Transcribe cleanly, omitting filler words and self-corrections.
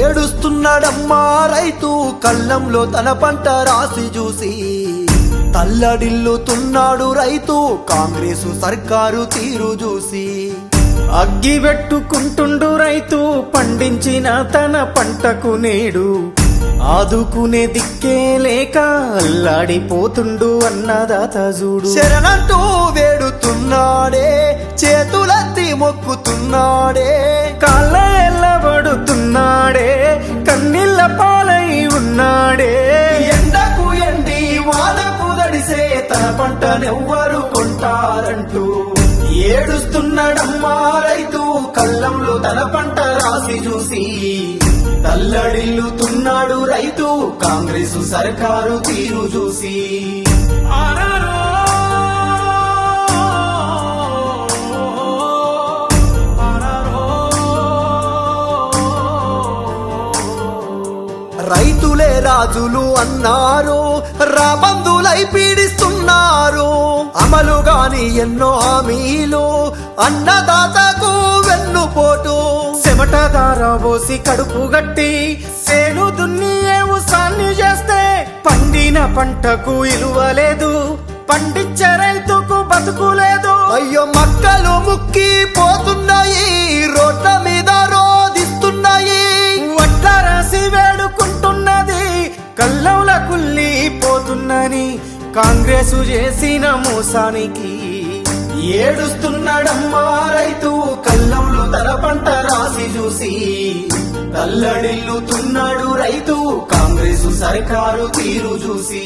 ఏడుస్తున్నాడమ్మా రైతు కళ్ళంలో తన పంట రాసి చూసి తల్లడిల్లుతున్నాడు రైతు కాంగ్రెసు సర్కారు తీరు చూసి అగ్గి పెట్టుకుంటుండు రైతు పండించిన తన పంటకు నేడు ఆదుకునే దిక్కే లేక అల్లాడిపోతుండు అన్నదాత చూడు. శరణంటూ వేడుతున్నాడే చేతులెత్తి మొక్కుతున్నాడే కాళ్ళ ఎల్లబడుతున్నాడే కన్నీళ్ళ పాలై ఉన్నాడే. ఎండకు ఎండి వానకు దడిసే తన పంటనెవ్వరు కొంటారంటూ ఏడుస్తున్నాడమ్మా రైతు కళ్ళంలో తన పంట రాసి చూసి తల్లడిల్లుతున్నాడు రైతు కాంగ్రెసు సర్కారు తీరు చూసి. రైతులే రాజులు అన్నారు రాబందులై పీడిస్తున్నారు అమలు గాని ఎన్నో హామీలు అన్నదాతకు వెన్నుపోటు. చెమటదార పోసి కడుపు గట్టి సేను దున్ని సాన్ని చేస్తే పండిన పంటకు ఇలువలేదు పండించే రైతుకు బతుకులేదు. అయ్యో మక్కలు ముక్కి పోతున్నాయి రోడ్ల మీద రోధిస్తున్నాయి వడ్ల రాసి వేడుకుంటున్నది కళ్ళంల కుళ్ళిపోతున్నని కాంగ్రెసు చేసిన మోసానికి. ఏడుస్తున్నాడమ్మా రైతు కళ్ళంలో తన పంట రాసి చూసి తల్లడిల్లుతున్నాడు రైతు కాంగ్రెసు సర్కారు తీరు చూసి.